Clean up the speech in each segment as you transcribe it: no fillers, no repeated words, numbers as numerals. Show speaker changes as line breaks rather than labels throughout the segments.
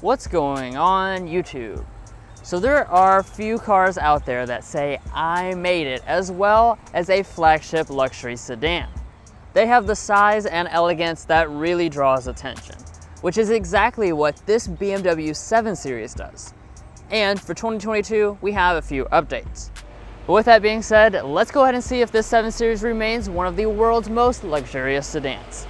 What's going on YouTube? So there are few cars out there that say I made it, as well as a flagship luxury sedan. They have the size and elegance that really draws attention, which is exactly what this BMW 7 Series does. And for 2022, we have a few updates. But with that being said, let's go ahead and see if this 7 Series remains one of the world's most luxurious sedans.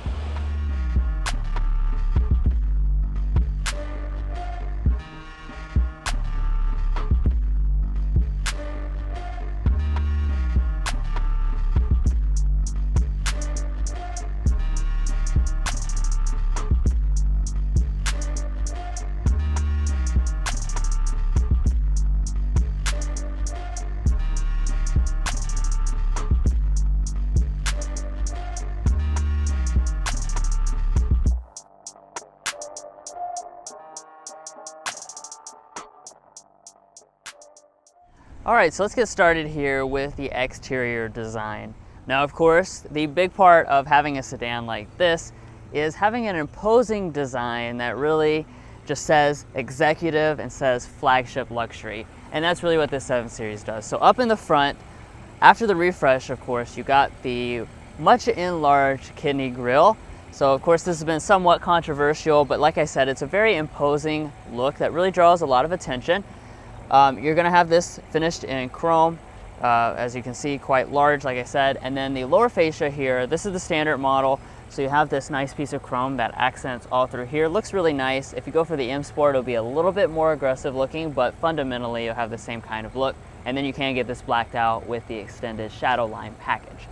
Alright, so let's get started here with the exterior design. Now, of course, the big part of having a sedan like this is having an imposing design that really just says executive and says flagship luxury. And that's really what this 7 Series does. So up in the front, after the refresh, of course, you got the much enlarged kidney grille. So of course, this has been somewhat controversial, but like I said, it's a very imposing look that really draws a lot of attention. You're going to have this finished in chrome, as you can see, quite large, like I said. And then the lower fascia here, this is the standard model. So you have this nice piece of chrome that accents all through here. Looks really nice. If you go for the M Sport, it'll be a little bit more aggressive looking, but fundamentally you'll have the same kind of look. And then you can get this blacked out with the extended shadow line package.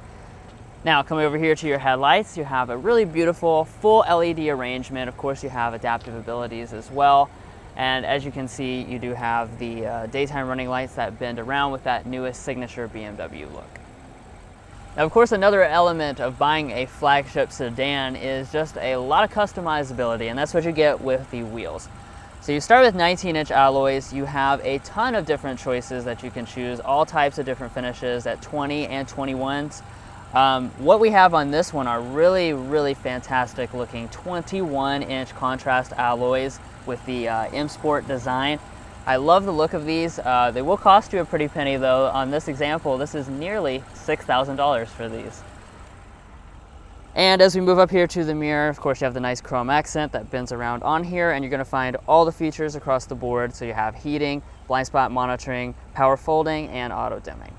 Now, coming over here to your headlights, you have a really beautiful full LED arrangement. Of course, you have adaptive abilities as well. And as you can see, you do have the daytime running lights that bend around with that newest signature BMW look. Now, of course, another element of buying a flagship sedan is just a lot of customizability, and that's what you get with the wheels. So you start with 19-inch alloys. You have a ton of different choices that you can choose, all types of different finishes at 20 and 21s. What we have on this one are really fantastic looking 21-inch contrast alloys with the M Sport design. I love the look of these. They will cost you a pretty penny though. On this example, this is nearly $6,000 for these. And as we move up here to the mirror, of course, you have the nice chrome accent that bends around on here, and you're going to find all the features across the board. So you have heating, blind spot monitoring, power folding, and auto dimming.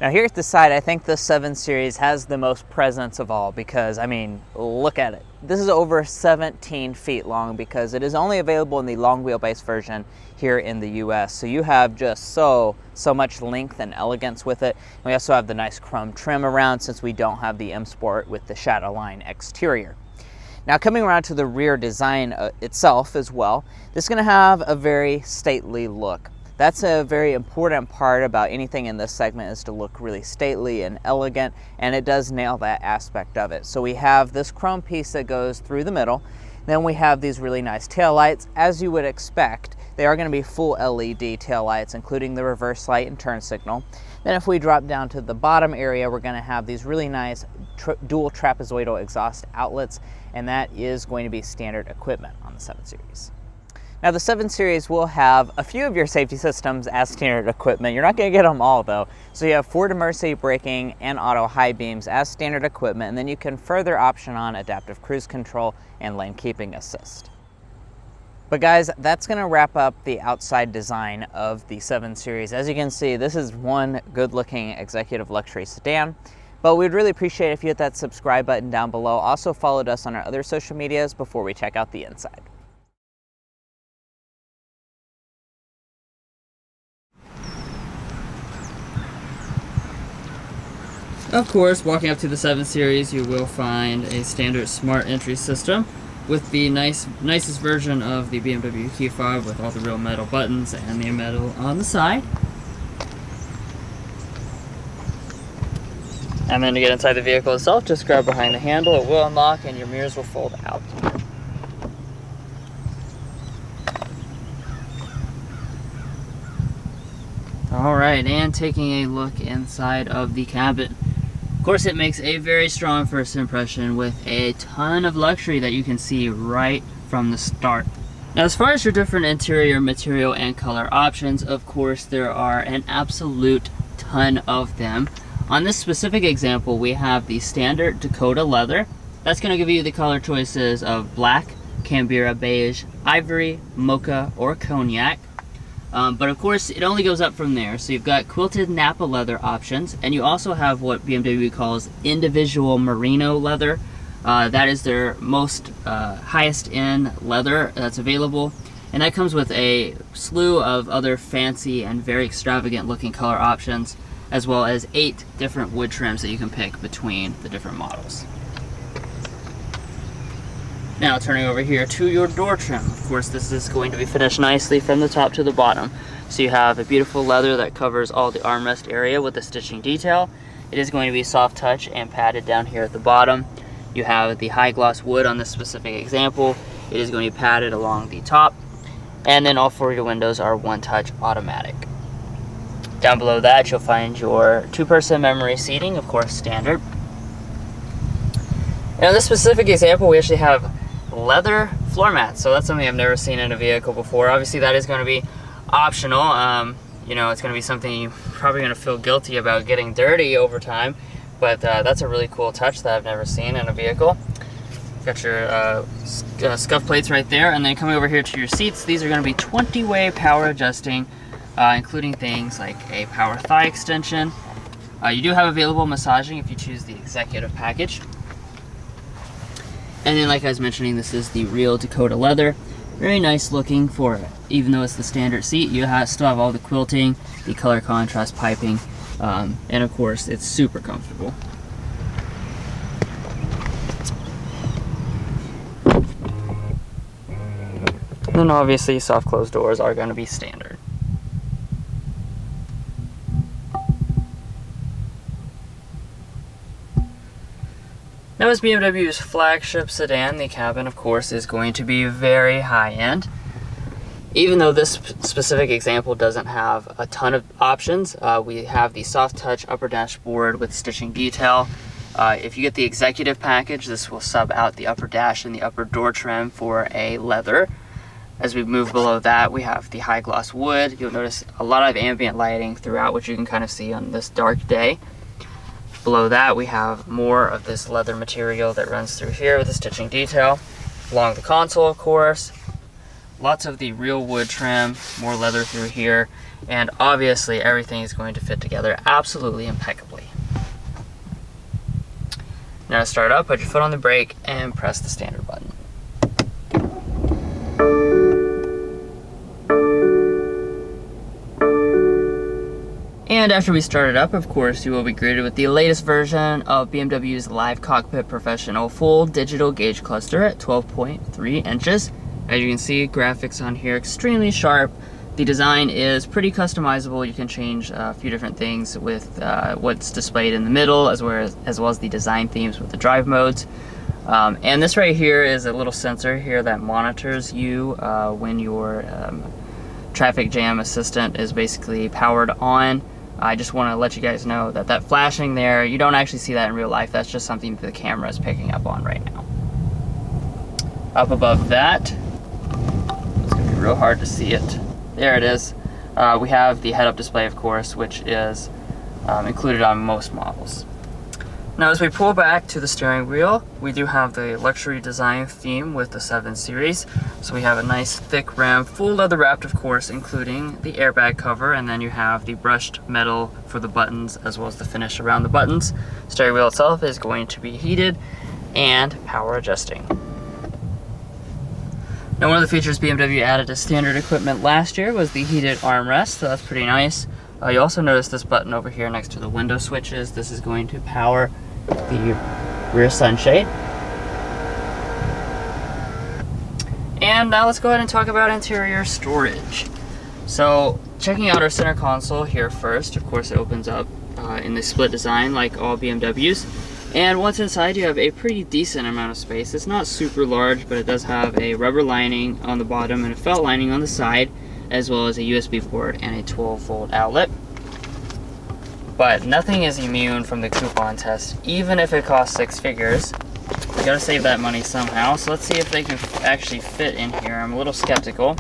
Now here at the side, I think the 7 Series has the most presence of all because, I mean, look at it. This is over 17 feet long because it is only available in the long wheelbase version here in the US. So you have just so much length and elegance with it. And we also have the nice chrome trim around since we don't have the M Sport with the shadow line exterior. Now coming around to the rear design itself as well, this is going to have a very stately look. That's a very important part about anything in this segment, is to look really stately and elegant, and it does nail that aspect of it. So we have this chrome piece that goes through the middle. Then we have these really nice taillights. As you would expect, they are going to be full LED taillights, including the reverse light and turn signal. Then if we drop down to the bottom area, we're going to have these really nice dual trapezoidal exhaust outlets, and that is going to be standard equipment on the 7 Series. Now the 7 Series will have a few of your safety systems as standard equipment. You're not going to get them all though. So you have forward emergency braking and auto high beams as standard equipment, and then you can further option on adaptive cruise control and lane keeping assist. But guys, that's going to wrap up the outside design of the 7 Series. As you can see, this is one good looking executive luxury sedan. But we'd really appreciate if you hit that subscribe button down below. Also followed us on our other social medias before we check out the inside.
Of course, walking up to the 7 Series, you will find a standard smart entry system with the nicest version of the BMW key fob with all the real metal buttons and the metal on the side. And then to get inside the vehicle itself, just grab behind the handle. It will unlock and your mirrors will fold out. Alright, and taking a look inside of the cabin. Of course, it makes a very strong first impression with a ton of luxury that you can see right from the start. Now, as far as your different interior material and color options, of course, there are an absolute ton of them. On this specific example, we have the standard Dakota leather. That's going to give you the color choices of black, Canberra beige, ivory, mocha, or cognac. But of course, it only goes up from there. So you've got quilted Napa leather options, and you also have what BMW calls individual merino leather. That is their most highest end leather that's available, and that comes with a slew of other fancy and very extravagant looking color options, as well as 8 different wood trims that you can pick between the different models. Now turning over here to your door trim. Of course, this is going to be finished nicely from the top to the bottom. So you have a beautiful leather that covers all the armrest area with the stitching detail. It is going to be soft touch and padded down here at the bottom. You have the high gloss wood on this specific example. It is going to be padded along the top. And then all 4 of your windows are one-touch automatic. Down below that, you'll find your 2-person memory seating, of course standard. And in this specific example, we actually have leather floor mats. So that's something I've never seen in a vehicle before. Obviously, that is going to be optional. You know, it's going to be something you're probably going to feel guilty about getting dirty over time. But that's a really cool touch that I've never seen in a vehicle. Got your scuff plates right there, and then coming over here to your seats, these are going to be 20-way power adjusting, including things like a power thigh extension. You do have available massaging if you choose the executive package. And then, like I was mentioning, this is the real Dakota leather. Very nice looking for it. Even though it's the standard seat, you still have all the quilting, the color contrast piping, and of course, it's super comfortable. And then obviously, soft closed doors are going to be standard. Now, as BMW's flagship sedan, the cabin, of course, is going to be very high-end. Even though this specific example doesn't have a ton of options, we have the soft touch upper dashboard with stitching detail. If you get the executive package, this will sub out the upper dash and the upper door trim for a leather. As we move below that, we have the high gloss wood. You'll notice a lot of ambient lighting throughout, which you can kind of see on this dark day. Below that, we have more of this leather material that runs through here with the stitching detail. Along the console, of course, lots of the real wood trim, more leather through here, and obviously everything is going to fit together absolutely impeccably. Now to start up, put your foot on the brake and press the standard button. And after we start it up, of course, you will be greeted with the latest version of BMW's Live Cockpit Professional full digital gauge cluster at 12.3 inches. As you can see, graphics on here extremely sharp. The design is pretty customizable. You can change a few different things with what's displayed in the middle, as well as the design themes with the drive modes. And this right here is a little sensor here that monitors you when your traffic jam assistant is basically powered on. I just want to let you guys know that that flashing there, you don't actually see that in real life. That's just something that the camera is picking up on right now. Up above that, it's going to be real hard to see it. There it is. We have the head-up display, of course, which is included on most models. Now, as we pull back to the steering wheel, we do have the luxury design theme with the 7 Series. So we have a nice thick rim, full leather wrapped, of course, including the airbag cover, and then you have the brushed metal for the buttons as well as the finish around the buttons. Steering wheel itself is going to be heated and power adjusting. Now, one of the features BMW added as standard equipment last year was the heated armrest, so that's pretty nice. You also notice this button over here next to the window switches. This is going to power the rear sunshade. And now let's go ahead and talk about interior storage. So, checking out our center console here first, of course it opens up in the split design like all BMWs. And once inside, you have a pretty decent amount of space. It's not super large, but it does have a rubber lining on the bottom and a felt lining on the side, as well as a USB port and a 12-volt outlet. But nothing is immune from the coupon test, even if it costs 6 figures. You gotta save that money somehow. So let's see if they can actually fit in here. I'm a little skeptical.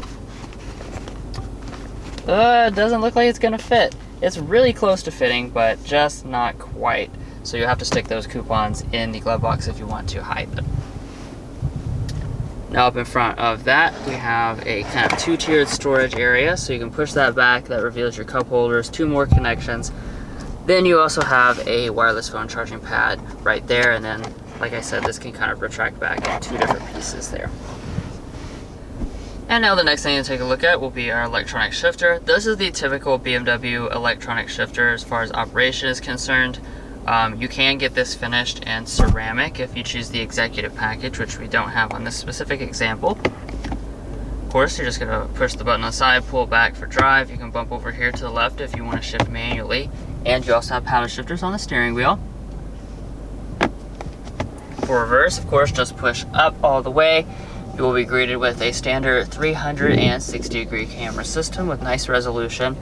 It doesn't look like it's gonna fit. It's really close to fitting, but just not quite. So you'll have to stick those coupons in the glove box if you want to hide them. Now up in front of that, we have a kind of two-tiered storage area. So you can push that back, that reveals your cup holders, 2 more connections. Then you also have a wireless phone charging pad right there. And then, like I said, this can kind of retract back in 2 different pieces there. And now the next thing to take a look at will be our electronic shifter. This is the typical BMW electronic shifter as far as operation is concerned. You can get this finished in ceramic if you choose the executive package, which we don't have on this specific example. Of course, you're just going to push the button on the side, pull it back for drive. You can bump over here to the left if you want to shift manually. And you also have paddle shifters on the steering wheel. For reverse, of course, just push up all the way. You will be greeted with a standard 360-degree camera system with nice resolution.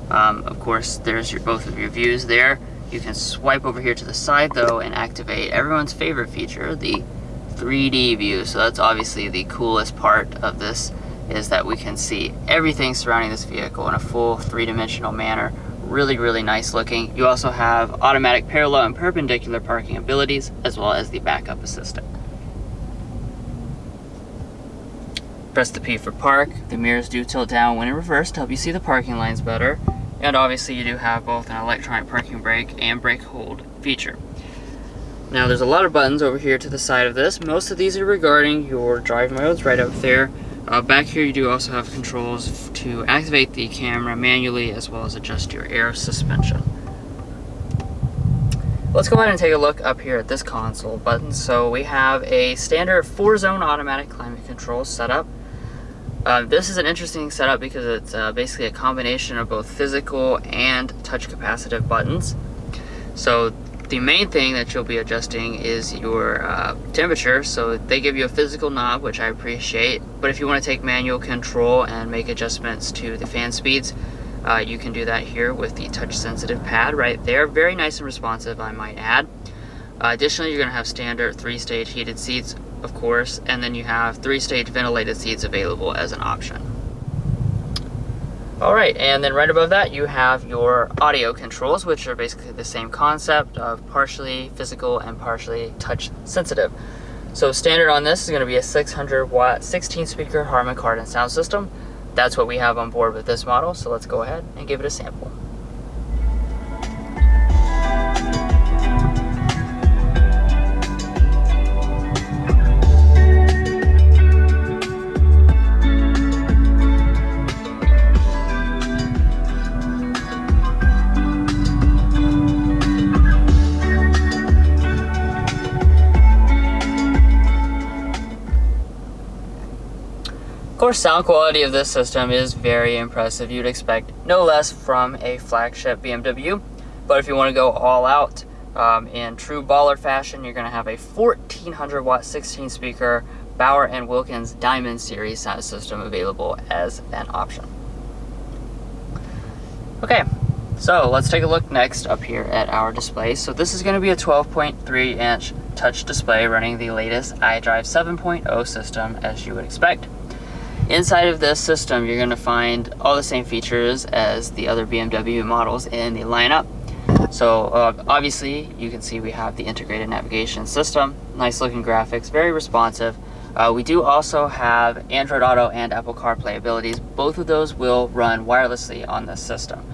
Of course, there's both of your views there. You can swipe over here to the side though and activate everyone's favorite feature, the 3D view. So that's obviously the coolest part of this, is that we can see everything surrounding this vehicle in a full 3-dimensional manner. Really, really nice looking. You also have automatic parallel and perpendicular parking abilities, as well as the backup assistant. Press the P for park. The mirrors do tilt down when in reverse to help you see the parking lines better. And obviously you do have both an electronic parking brake and brake hold feature. Now there's a lot of buttons over here to the side of this. Most of these are regarding your drive modes right up there. Back here you do also have controls to activate the camera manually, as well as adjust your air suspension. Let's go ahead and take a look up here at this console button. So we have a standard 4-zone automatic climate control setup. This is an interesting setup because it's basically a combination of both physical and touch capacitive buttons. So the main thing that you'll be adjusting is your temperature. So they give you a physical knob, which I appreciate, but if you want to take manual control and make adjustments to the fan speeds, you can do that here with the touch sensitive pad right there. Very nice and responsive, I might add. Additionally, you're going to have standard 3-stage heated seats, of course, and then you have 3-stage ventilated seats available as an option. Alright, and then right above that you have your audio controls, which are basically the same concept of partially physical and partially touch sensitive. So standard on this is going to be a 600-watt 16-speaker Harman Kardon sound system. That's what we have on board with this model, so let's go ahead and give it a sample. Of course, sound quality of this system is very impressive. You'd expect no less from a flagship BMW. But if you want to go all out in true baller fashion, you're going to have a 1400 watt 16 speaker Bauer & Wilkins Diamond Series sound system available as an option. Okay, so let's take a look next up here at our display. So this is going to be a 12.3 inch touch display running the latest iDrive 7.0 system, as you would expect. Inside of this system, you're going to find all the same features as the other BMW models in the lineup. So obviously, you can see we have the integrated navigation system, nice looking graphics, very responsive. We do also have Android Auto and Apple CarPlay abilities. Both of those will run wirelessly on this system.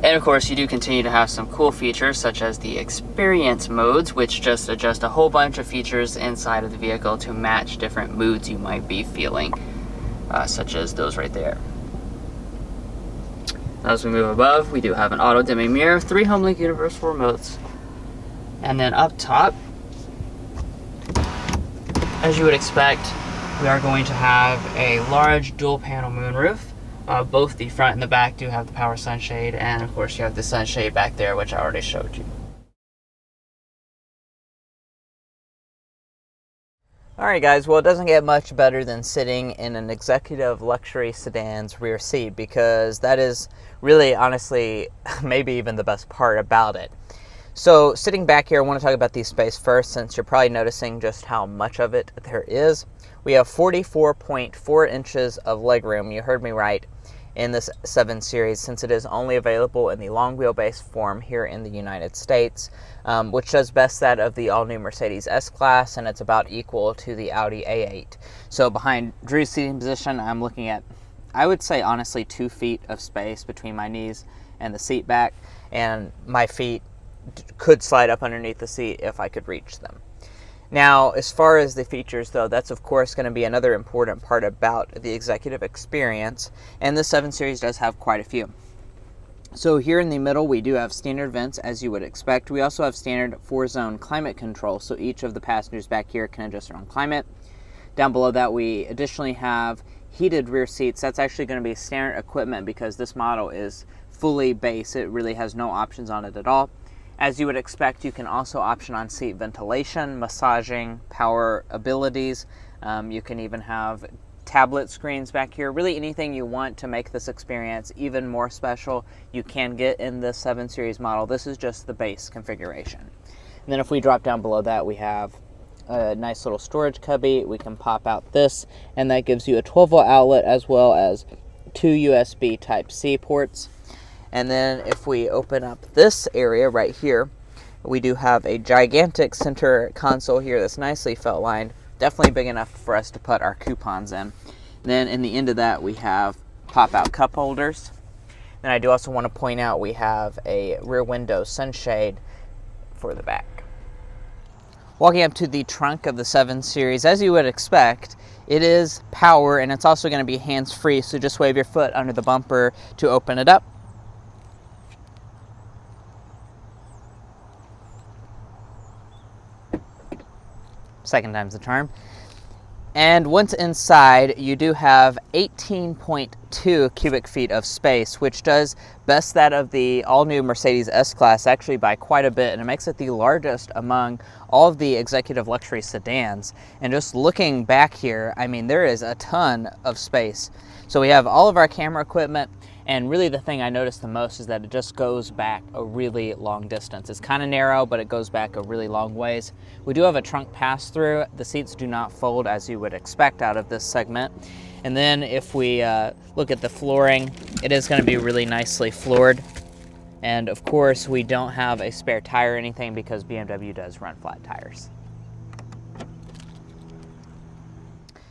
And of course, you do continue to have some cool features such as the experience modes, which just adjust a whole bunch of features inside of the vehicle to match different moods you might be feeling, such as those right there. As we move above, we do have an auto dimming mirror, 3 HomeLink universal remotes, and then up top, as you would expect, we are going to have a large dual panel moonroof. Both the front and the back do have the power sunshade, and of course you have the sunshade back there, which I already showed you.
Alright guys, well it doesn't get much better than sitting in an executive luxury sedan's rear seat, because that is really honestly maybe even the best part about it. So sitting back here, I want to talk about the space first, since you're probably noticing just how much of it there is. We have 44.4 inches of legroom, you heard me right, in this 7 Series, since it is only available in the long wheelbase form here in the United States, which does best that of the all-new Mercedes S-Class, and it's about equal to the Audi A8. So behind Drew's seating position, I'm looking at, I would say honestly, 2 feet of space between my knees and the seat back, and my feet could slide up underneath the seat if I could reach them. Now, as far as the features, though, that's of course going to be another important part about the executive experience, and the 7 Series does have quite a few. So here in the middle, we do have standard vents, as you would expect. We also have standard 4-zone climate control, so each of the passengers back here can adjust their own climate. Down below that, we additionally have heated rear seats. That's actually going to be standard equipment because this model is fully base. It really has no options on it at all. As you would expect, you can also option on seat ventilation, massaging, power abilities. You can even have tablet screens back here. Really anything you want to make this experience even more special, you can get in this 7 Series model. This is just the base configuration. And then if we drop down below that, we have a nice little storage cubby. We can pop out this, and that gives you a 12-volt outlet as well as 2 USB Type-C ports. And then if we open up this area right here, we do have a gigantic center console here that's nicely felt lined, definitely big enough for us to put our coupons in. And then in the end of that, we have pop-out cup holders. And I do also want to point out we have a rear window sunshade for the back. Walking up to the trunk of the 7 Series, as you would expect, it is power, and it's also going to be hands-free, so just wave your foot under the bumper to open it up. Second time's the charm. And once inside, you do have 18.2 cubic feet of space, which does best that of the all-new Mercedes S-Class actually by quite a bit, and it makes it the largest among all of the executive luxury sedans. And just looking back here, I mean, there is a ton of space. So we have all of our camera equipment, and really the thing I noticed the most is that it just goes back a really long distance. It's kind of narrow, but it goes back a really long ways. We do have a trunk pass-through. The seats do not fold as you would expect out of this segment. And then if we look at the flooring, it is going to be really nicely floored. And of course, we don't have a spare tire or anything because BMW does run flat tires.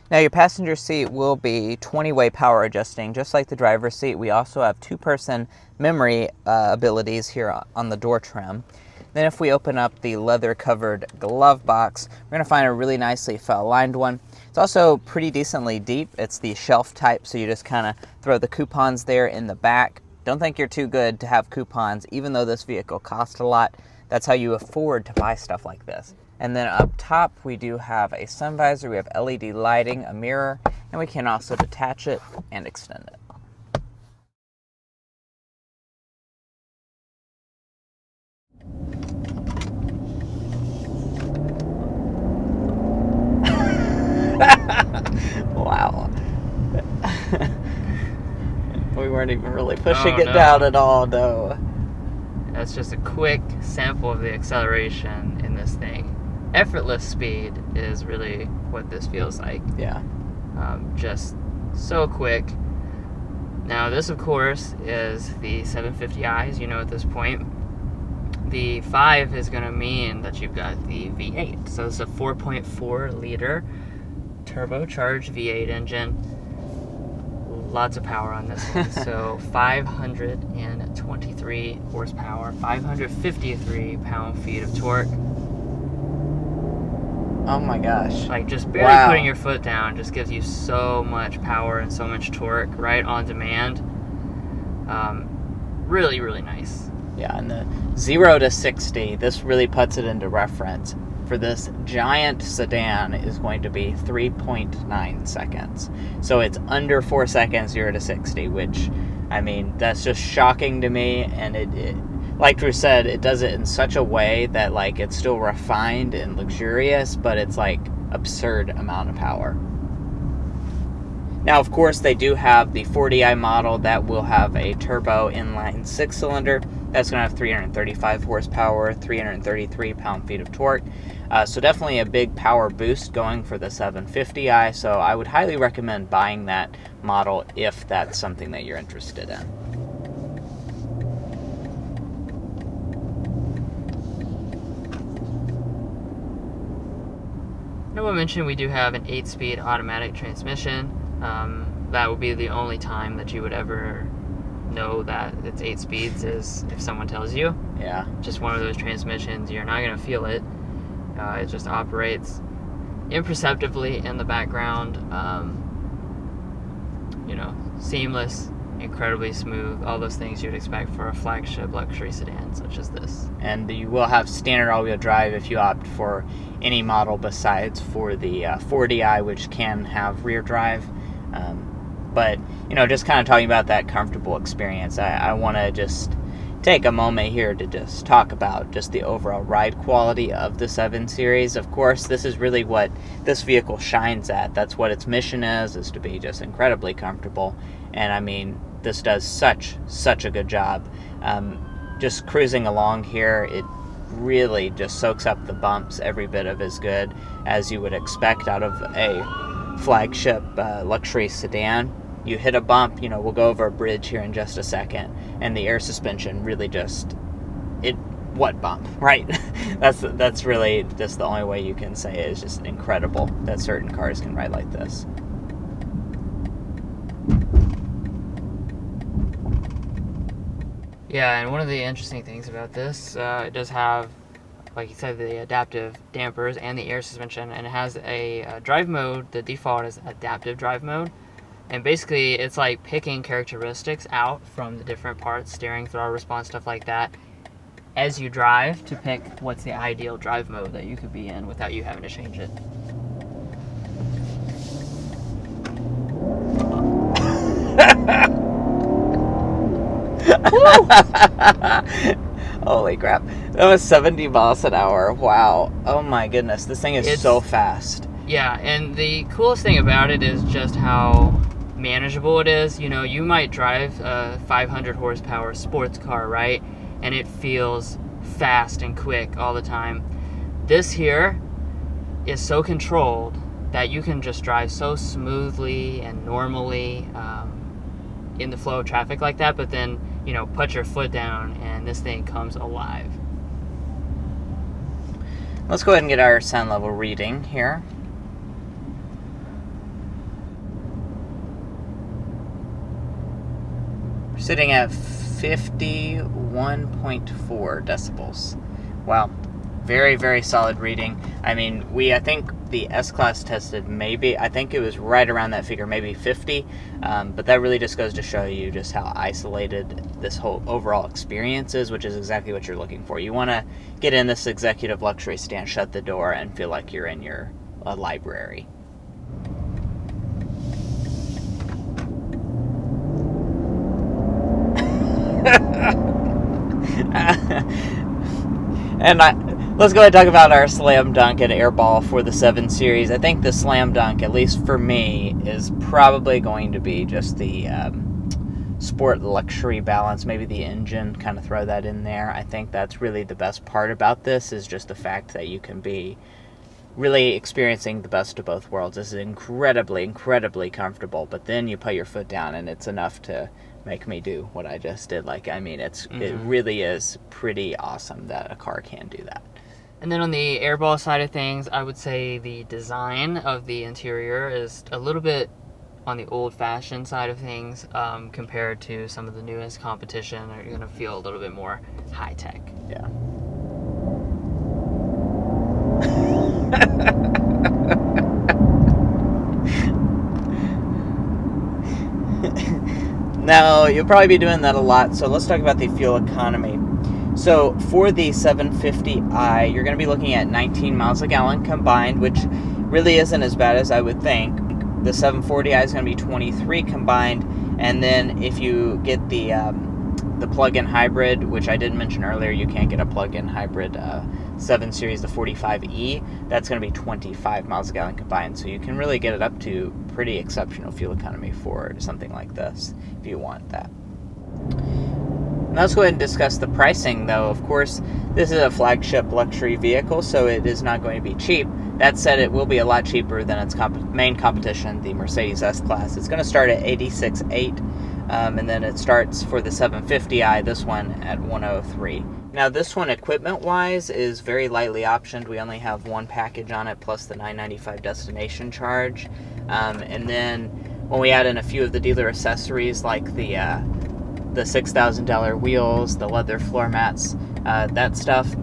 Now your passenger seat will be 20-way power adjusting, just like the driver's seat. We also have 2-person memory abilities here on the door trim. Then if we open up the leather-covered glove box, we're going to find a really nicely felt-lined one. It's also pretty decently deep. It's the shelf type, so you just kind of throw the coupons there in the back. Don't think you're too good to have coupons, even though this vehicle costs a lot. That's how you afford to buy stuff like this. And then up top, we do have a sun visor, we have LED lighting, a mirror, and we can also detach it and extend it. Wow. We weren't even really pushing it down at all, though.
That's just a quick sample of the acceleration in this thing. Effortless speed is really what this feels like.
Yeah.
Just so quick. Now this, of course, is the 750i, as you know at this point. The 5 is going to mean that you've got the V8. So it's a 4.4 liter turbocharged V8 engine. Lots of power on this one. So 523 horsepower, 553 pound-feet of torque.
Oh my gosh.
Like just barely putting your foot down just gives you so much power and so much torque right on demand. Really, really nice.
Yeah, and the 0 to 60, this really puts it into reference. For this giant sedan is going to be 3.9 seconds. So it's under 4 seconds 0 to 60, which, I mean, that's just shocking to me. And it like Drew said, it does it in such a way that, like, it's still refined and luxurious, but it's, like, absurd amount of power. Now, of course, they do have the 40i model that will have a turbo inline 6-cylinder. That's going to have 335 horsepower, 333 pound-feet of torque. So definitely a big power boost going for the 750i. So I would highly recommend buying that model if that's something that you're interested in.
Now I mentioned we do have an 8-speed automatic transmission. That would be the only time that you would ever know that it's 8 speeds is if someone tells you.
Yeah.
Just one of those transmissions, you're not going to feel it. It just operates imperceptibly in the background. Seamless, incredibly smooth, all those things you'd expect for a flagship luxury sedan such as this.
And you will have standard all-wheel drive if you opt for any model besides for the 40i, which can have rear drive. But, just kind of talking about that comfortable experience, I want to just take a moment here to just talk about just the overall ride quality of the 7 Series. Of course, this is really what this vehicle shines at. That's what its mission is to be just incredibly comfortable. And I mean, this does such a good job. Just cruising along here, it really just soaks up the bumps every bit of as good as you would expect out of a flagship luxury sedan. You hit a bump, we'll go over a bridge here in just a second, and the air suspension really what bump, right? That's really just the only way you can say it. Is just incredible that certain cars can ride like this.
Yeah, and one of the interesting things about this, it does have, like you said, the adaptive dampers and the air suspension, and it has a drive mode. The default is adaptive drive mode. And basically, it's like picking characteristics out from the different parts, steering, throttle response, stuff like that, as you drive to pick what's the ideal drive mode that you could be in without you having to change it.
Holy crap. That was 70 miles an hour. Wow. Oh my goodness. This thing is so fast.
Yeah, and the coolest thing about it is just how manageable it is. You might drive a 500 horsepower sports car, right? And it feels fast and quick all the time. This here is so controlled that you can just drive so smoothly and normally in the flow of traffic like that, but then, put your foot down and this thing comes alive.
Let's go ahead and get our sound level reading here. Sitting at 51.4 decibels. Wow. Very, very solid reading. I mean, I think the S-Class tested I think it was right around that figure, maybe 50. But that really just goes to show you just how isolated this whole overall experience is, which is exactly what you're looking for. You want to get in this executive luxury sedan, shut the door, and feel like you're in your library. And let's go ahead and talk about our slam dunk and airball for the 7 Series. I think the slam dunk, at least for me, is probably going to be just the sport luxury balance, maybe the engine, kind of throw that in there. I think that's really the best part about this, is just the fact that you can be really experiencing the best of both worlds. This is incredibly, incredibly comfortable, but then you put your foot down and it's enough to make me do what I just did. It really is pretty awesome that a car can do that.
And then on the airball side of things, I would say the design of the interior is a little bit on the old-fashioned side of things compared to some of the newest competition. You're going to feel a little bit more high-tech.
Yeah. Now, you'll probably be doing that a lot, so let's talk about the fuel economy. So, for the 750i, you're going to be looking at 19 miles a gallon combined, which really isn't as bad as I would think. The 740i is going to be 23 combined, and then if you get the plug-in hybrid, which I did mention earlier, you can't get a plug-in hybrid 7 Series, the 45e, that's going to be 25 miles a gallon combined. So you can really get it up to pretty exceptional fuel economy for something like this, if you want that. Now let's go ahead and discuss the pricing, though. Of course, this is a flagship luxury vehicle, so it is not going to be cheap. That said, it will be a lot cheaper than its main competition, the Mercedes S-Class. It's going to start at $86,800, and then it starts for the 750i, this one at $103,000. Now, this one, equipment-wise, is very lightly optioned. We only have one package on it, plus the $995 destination charge. And then when we add in a few of the dealer accessories, like the $6,000 wheels, the leather floor mats, that stuff,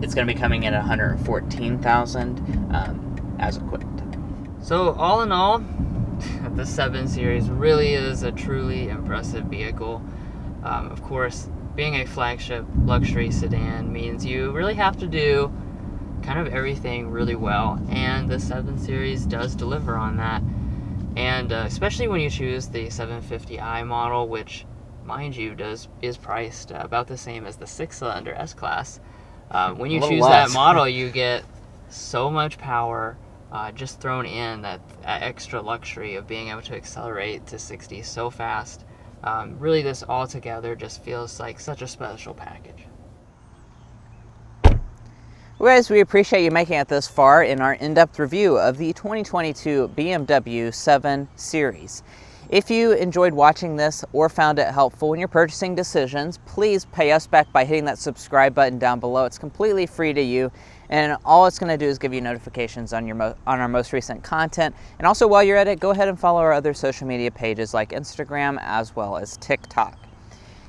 it's going to be coming in at $114,000 as equipped.
So all in all, the 7 Series really is a truly impressive vehicle. Of course, being a flagship luxury sedan means you really have to do kind of everything really well, and the 7 Series does deliver on that. And especially when you choose the 750i model, which, mind you, is priced about the same as the 6-cylinder S-Class. When you choose that model, you get so much power just thrown in, that extra luxury of being able to accelerate to 60 so fast. Really, this all together just feels like such a special package.
Well, guys, we appreciate you making it this far in our in-depth review of the 2022 BMW 7 Series. If you enjoyed watching this or found it helpful in your purchasing decisions, please pay us back by hitting that subscribe button down below. It's completely free to you, and all it's going to do is give you notifications on our most recent content. And also, while you're at it, go ahead and follow our other social media pages like Instagram as well as TikTok.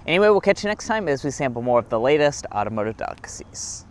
Anyway, we'll catch you next time as we sample more of the latest automotive delicacies.